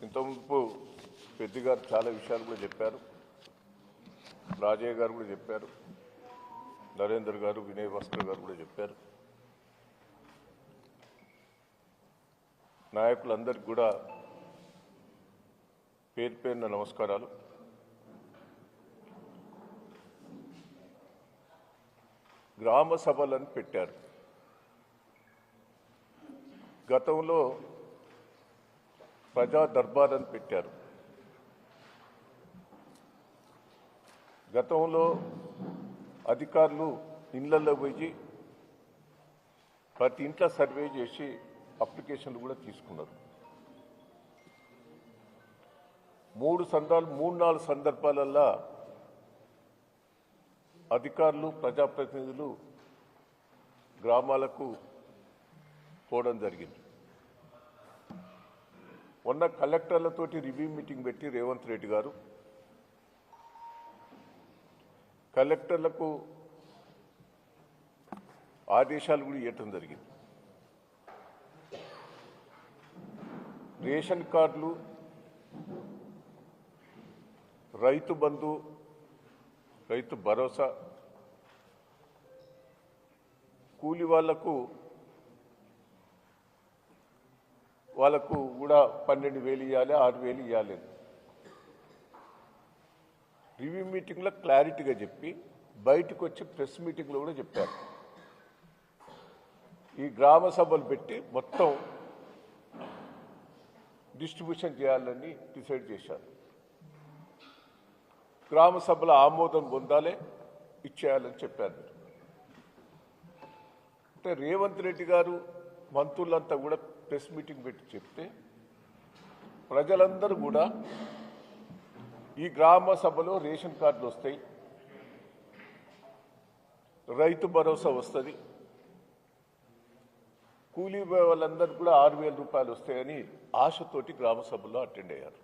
ఇంతకుముందు పెద్ద గారు చాలా విషయాలు కూడా చెప్పారు, రాజయ్య గారు కూడా చెప్పారు, నరేందర్ గారు, వినయ్ భాస్కర్ గారు కూడా చెప్పారు. నాయకులందరికీ కూడా పేరు పేరున నమస్కారాలు. గ్రామ సభలను పెట్టారు. గతంలో ప్రజా దర్బార్ అని పెట్టారు. గతంలో అధికారులు ఇళ్లలో పోయి ప్రతి ఇంట్లో సర్వే చేసి అప్లికేషన్లు కూడా తీసుకున్నారు. 3-4 సందర్భాలల్లో అధికారులు, ప్రజాప్రతినిధులు గ్రామాలకు పోవడం జరిగింది. మొన్న కలెక్టర్లతోటి రివ్యూ మీటింగ్ పెట్టి రేవంత్ రెడ్డి గారు కలెక్టర్లకు ఆదేశాలు కూడా ఇవ్వటం జరిగింది. రేషన్ కార్డులు, రైతు బంధు, రైతు భరోసా, కూలి వాళ్ళకు కూడా 12,000 ఇవ్వాలి, 6,000 ఇవ్వాలి. రివ్యూ మీటింగ్లో క్లారిటీగా చెప్పి బయటకు వచ్చి ప్రెస్ మీటింగ్లో కూడా చెప్పారు. ఈ గ్రామ సభలు పెట్టి మొత్తం డిస్ట్రిబ్యూషన్ చేయాలని డిసైడ్ చేశారు. గ్రామ సభల ఆమోదం పొందాలి, ఇచ్చేయాలని చెప్పారు. అంటే రేవంత్ రెడ్డి గారు మంత్రులంతా కూడా ప్రెస్ మీటింగ్ పెట్టి చెప్తే ప్రజలందరూ కూడా ఈ గ్రామ సభలో రేషన్ కార్డులు వస్తాయి, రైతు భరోసా వస్తుంది, కూలీ వాళ్ళందరూ కూడా 6,000 రూపాయలు వస్తాయని ఆశతోటి గ్రామ సభలో అటెండ్ అయ్యారు.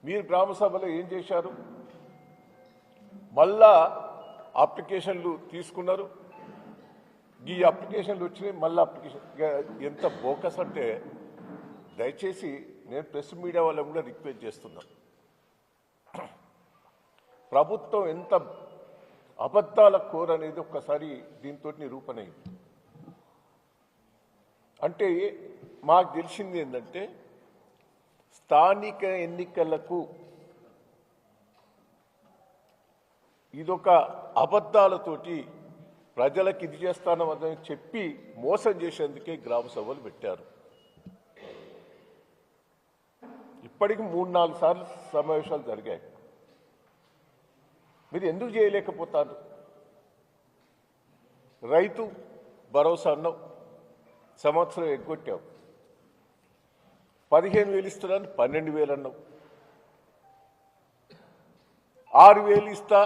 మీరు గ్రామ సభలో ఏం చేశారు? మళ్ళా అప్లికేషన్లు తీసుకున్నారు. ఈ అప్లికేషన్లు వచ్చినాయి, మళ్ళీ అప్లికేషన్. ఎంత బోకస్ అంటే దయచేసి నేను ప్రెస్ మీడియా వాళ్ళని కూడా రిక్వెస్ట్ చేస్తున్నాను. ప్రభుత్వం ఎంత అబద్ధాల కోర్ అనేది ఒక్కసారి దీంతో నిరూపణ అయింది. అంటే మాకు తెలిసింది ఏంటంటే స్థానిక ఎన్నికలకు ఇదొక అబద్ధాలతోటి ప్రజలకు ఇది చేస్తానని చెప్పి మోసం చేసేందుకే గ్రామ సభలు పెట్టారు. ఇప్పటికి 3-4 సార్లు సమావేశాలు జరిగాయి. మీరు ఎందుకు చేయలేకపోతారు? రైతు భరోసా అన్నావు, సంవత్సరం ఎగ్గొట్టావు. 15,000 ఇస్తున్నాను, 12,000 అన్నావు. 6,000 ఇస్తా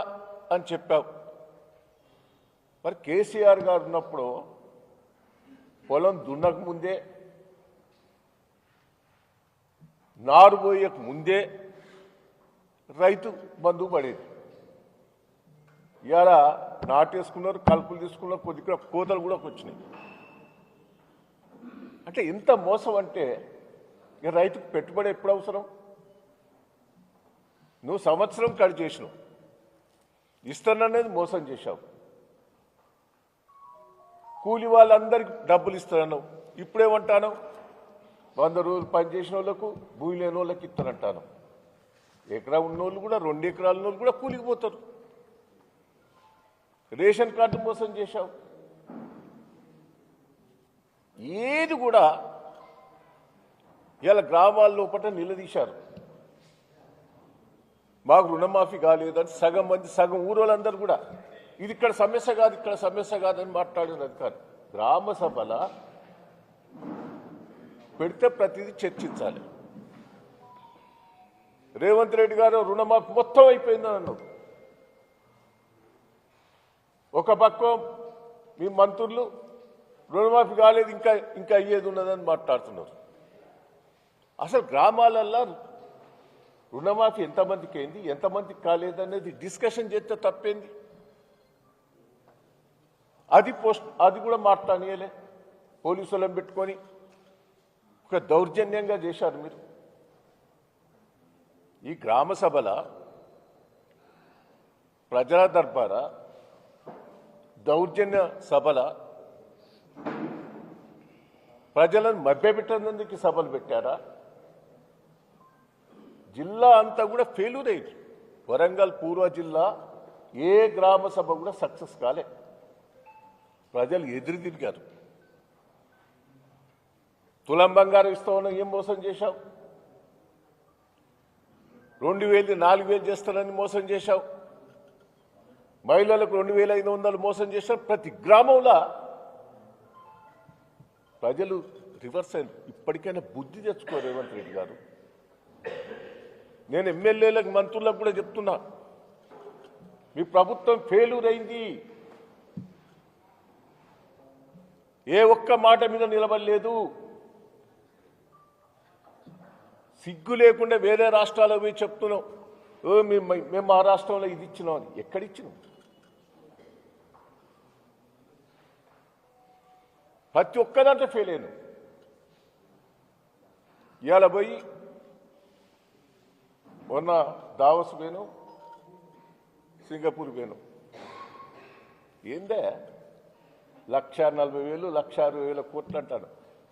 అని చెప్పావు. మరి కేసీఆర్ గారు ఉన్నప్పుడు పొలం దున్నక ముందే, నారు పోయక ముందే రైతు బంధువు పడేది. ఇవాళ నాటేసుకున్నారు, కలుపులు తీసుకున్నారు, కొద్దిగా కోతలు కూడా వచ్చినాయి. అంటే ఎంత మోసం అంటే ఇక రైతుకు పెట్టుబడి ఎప్పుడు అవసరం? నువ్వు సంవత్సరం కట్ చేసినావు, ఇస్తాననేది మోసం చేశావు. కూలి వాళ్ళందరికీ డబ్బులు ఇస్తానన్నావు, ఇప్పుడేమంటాను? 100 రోజులు పనిచేసిన వాళ్ళకు, భూమి లేని వాళ్ళకి ఇస్తానంటాను. ఎకరా ఉన్నోళ్ళు కూడా, 2 ఎకరాల ఉన్నోళ్ళు కూడా కూలికి పోతారు. రేషన్ కార్డు మోసం చేశావు. ఏది కూడా ఇలా గ్రామాల లోపల నిలదీశారు. మాకు రుణమాఫీ కాలేదని సగం మంది, సగం ఊరోళ్ళందరూ కూడా ఇది ఇక్కడ సమస్య కాదు, ఇక్కడ సమస్య కాదని మాట్లాడిన అధికారు. గ్రామ సభల పెడితే ప్రతిదీ చర్చించాలి. రేవంత్ రెడ్డి గారు రుణమాఫీ మొత్తం అయిపోయిందని అన్నావు. ఒక పక్క మీ మంత్రులు రుణమాఫీ కాలేదు, ఇంకా అయ్యేది ఉన్నదని మాట్లాడుతున్నారు. అసలు గ్రామాలల్లో రుణమాఫీ ఎంతమందికి అయింది, ఎంతమందికి కాలేదనేది డిస్కషన్ చేస్తే తప్పేంది? అది కూడా మాట్లాడనీయలే. పోలీసులను పెట్టుకొని ఒక దౌర్జన్యంగా చేశారు మీరు. ఈ గ్రామ సభల ప్రజల దర్బార దౌర్జన్య సభల ప్రజలను మభ్యపెట్టేందుకు సభలు పెట్టారా? జిల్లా అంతా కూడా ఫెయిల్యూర్ అయ్యింది. వరంగల్ పూర్వ జిల్లా ఏ గ్రామ సభ కూడా సక్సెస్ కాలే. ప్రజలు ఎదురు తిరిగారు. తులం బంగారం ఇస్తామని ఏం మోసం చేశావు? 2000 4000 చేస్తానని మోసం చేశావు. మహిళలకు 2500 మోసం చేశావు. ప్రతి గ్రామంలో ప్రజలు రివర్స్ అయింది. ఇప్పటికైనా బుద్ధి తెచ్చుకో రేవంత్ రెడ్డి గారు. నేను ఎమ్మెల్యేలకు మంత్రులకు కూడా చెప్తున్నా, మీ ప్రభుత్వం ఫెయిల్యూర్ అయింది. ఏ ఒక్క మాట మీద నిలబడలేదు. సిగ్గు లేకుండా వేరే రాష్ట్రాలకు పోయి చెప్తున్నాం, మేము మా రాష్ట్రంలో ఇది ఇచ్చినాం అని. ఎక్కడిచ్చినాం? ప్రతి ఒక్కదాంట్లో ఫెయిల్ అయ్యాను. ఇవాళ పోయి మొన్న దావోస్ పోయాను, సింగపూర్ పోయాను. ఏందే 1,40,000 1,60,000 కోట్లు అంటాను.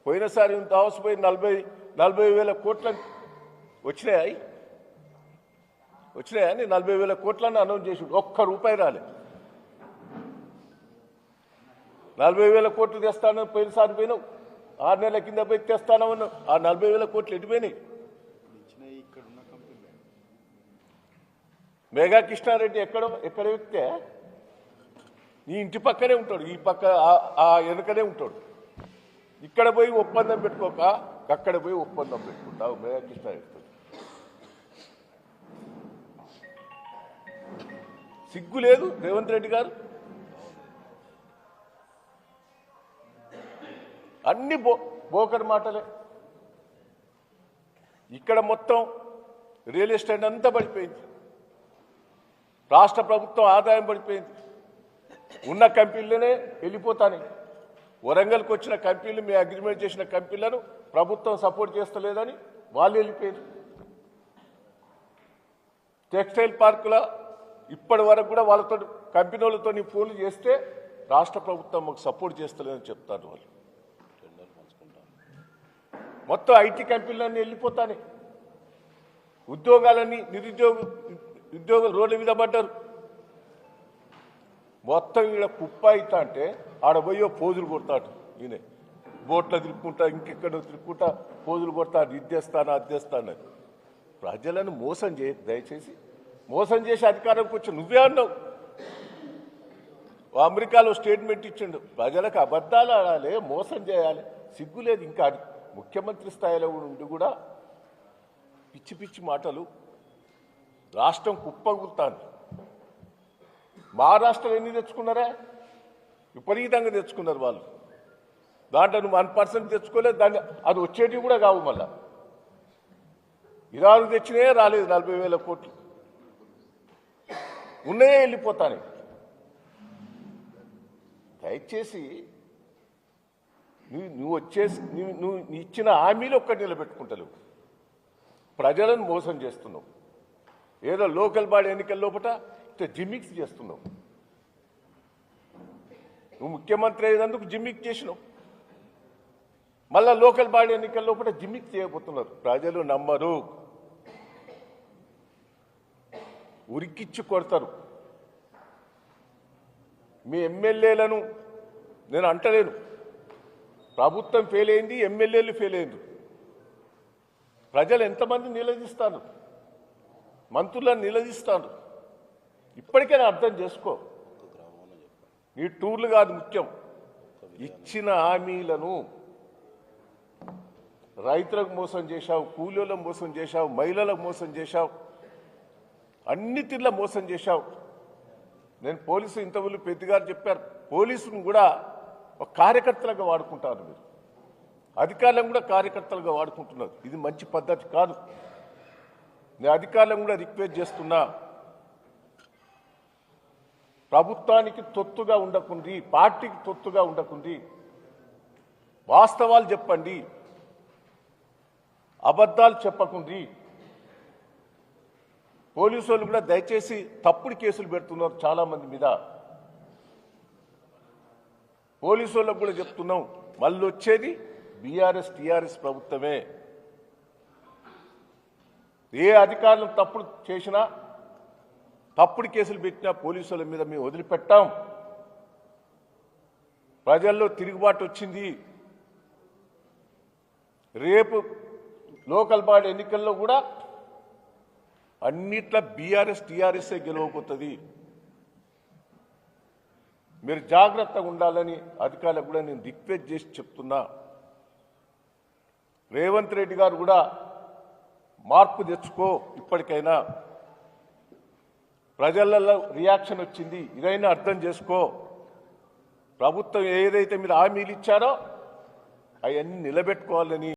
పోయినసారి దావోస్ పోయి 40,000 కోట్లు వచ్చినాయి. వచ్చినాయని 40,000 కోట్లని అనౌన్స్ చేసి ఒక్క రూపాయి రాలే. 40,000 కోట్లు తెస్తాను పోయినసారి పోయినావు. 6 నెలల కింద పోయి తెస్తానన్నావు. ఆ 40,000 కోట్లు ఎటుపోయినాయి? మేఘా కృష్ణారెడ్డి ఎక్కడ వ్యక్తే నీ ఇంటి పక్కనే ఉంటాడు, ఈ పక్క ఆ వెనుకనే ఉంటాడు. ఇక్కడ పోయి ఒప్పందం పెట్టుకోక అక్కడ పోయి ఒప్పందం పెట్టుకుంటావు మేఘా కృష్ణారెడ్డితో. సిగ్గు లేదు రేవంత్ రెడ్డి గారు. అన్ని బోకర్ మాటలే. ఇక్కడ మొత్తం రియల్ ఎస్టేట్ అంతా పడిపోయింది. రాష్ట్ర ప్రభుత్వం ఆదాయం పడిపోయింది. ఉన్న కంపెనీలనే వెళ్ళిపోతాయి. వరంగల్కి వచ్చిన కంపెనీలు, మీ అగ్రిమెంట్ చేసిన కంపెనీలను ప్రభుత్వం సపోర్ట్ చేస్తలేదని వాళ్ళు వెళ్ళిపోయారు. టెక్స్టైల్ పార్కుల ఇప్పటి వరకు కూడా వాళ్ళతో కంపెనీలతో ఫోన్లు చేస్తే రాష్ట్ర ప్రభుత్వం మాకు సపోర్ట్ చేస్తలేదని చెప్తారు వాళ్ళు. మొత్తం ఐటీ కంపెనీలన్నీ వెళ్ళిపోతాయి. ఉద్యోగాలన్నీ ఉద్యోగులు రోడ్ల మీద పడ్డారు. మొత్తం ఈడ కుప్ప అవుతా అంటే ఆడ పోయో పోజులు కొడతాడు. ఈయన బోట్లో తిరుక్కుంటా, ఇంకెక్కడో తిరుక్కుంటా పోజులు కొడతాడు. ఇద్దేస్తాను అద్దేస్తాను. ప్రజలను మోసం చేయ, దయచేసి మోసం చేసి అధికారంకి వచ్చి నువ్వే అన్నావు. అమెరికాలో స్టేట్మెంట్ ఇచ్చిండు, ప్రజలకు అబద్ధాలు ఆడాలి, మోసం చేయాలి. సిగ్గులేదు. ఇంకా ముఖ్యమంత్రి స్థాయిలో ఉండి కూడా పిచ్చి పిచ్చి మాటలు. రాష్ట్రం కుప్పగులుతాను. మహారాష్ట్రలో ఎన్ని తెచ్చుకున్నారా? విపరీతంగా తెచ్చుకున్నారు వాళ్ళు. దాంట్లో నువ్వు 1% తెచ్చుకోలేదు. దాన్ని అది వచ్చేటివి కూడా కావు. మళ్ళా ఇరాలు తెచ్చినే రాలేదు. 40,000 కోట్లు ఉన్నాయే వెళ్ళిపోతాను. దయచేసి నువ్వు వచ్చేసి నువ్వు ఇచ్చిన హామీలు ఒక్కటి నిలబెట్టుకుంటలేవు. ప్రజలను మోసం చేస్తున్నావు. ఏదో లోకల్ బాడీ ఎన్నికల లోపల జిమ్మిక్స్ చేస్తున్నావు. నువ్వు ముఖ్యమంత్రి అయ్యేందుకు జిమ్మిక్ చేసినావు. మళ్ళా లోకల్ బాడీ ఎన్నికల లోపల జిమ్మిక్ చేయబోతున్నారు. ప్రజలు నమ్మరు, ఉరికిచ్చి కొడతారు. మీ ఎమ్మెల్యేలను నేను అంటలేను. ప్రభుత్వం ఫెయిల్ అయింది, ఎమ్మెల్యేలు ఫెయిల్ అయింది. ప్రజలు ఎంతమంది నిలదీస్తారు? మంత్రులను నిలదీస్తారు. ఇప్పటికైనా అర్థం చేసుకో. నీ టూర్లు కాదు ముఖ్యం. ఇచ్చిన హామీలను రైతులకు మోసం చేశావు, కూలీలకు మోసం చేశావు, మహిళలకు మోసం చేశావు, అన్ని తీర్ల మోసం చేశావు. నేను పోలీసు ఇంతకుముందు పెద్దగారు చెప్పారు, పోలీసును కూడా ఒక కార్యకర్తలుగా వాడుకుంటారు మీరు. అధికారులను కూడా కార్యకర్తలుగా వాడుకుంటున్నారు. ఇది మంచి పద్ధతి కాదు. నేను అధికారులను కూడా రిక్వెస్ట్ చేస్తున్నా, ప్రభుత్వానికి తొత్తుగా ఉండకుంది, పార్టీకి తొత్తుగా ఉండకుంది, వాస్తవాలు చెప్పండి. అబద్ధాలు చెప్పకుండ్రి. పోలీసు వాళ్ళు కూడా దయచేసి తప్పుడు కేసులు పెడుతున్నారు చాలా మంది మీద. పోలీసు వాళ్ళకు కూడా చెప్తున్నాం, మళ్ళీ వచ్చేది బీఆర్ఎస్ టీఆర్ఎస్ ప్రభుత్వమే. ఏ అధికారులు తప్పుడు చేసినా, తప్పుడు కేసులు పెట్టినా పోలీసు వాళ్ళ మీద మేము వదిలిపెట్టాం. ప్రజల్లో తిరుగుబాటు వచ్చింది. రేపు లోకల్ బాడీ ఎన్నికల్లో కూడా అన్నిట్లా బీఆర్ఎస్ టీఆర్ఎస్ఏ గెలవబోతుంది. మీరు జాగ్రత్తగా ఉండాలని అధికారులకు కూడా నేను రిక్వెస్ట్ చేసి చెప్తున్నా. రేవంత్ రెడ్డి గారు కూడా మార్పు తెచ్చుకో. ఇప్పటికైనా ప్రజలలో రియాక్షన్ వచ్చింది, ఇదైనా అర్థం చేసుకో. ప్రభుత్వం ఏదైతే మీరు హామీలు ఇచ్చారో అవన్నీ నిలబెట్టుకోవాలని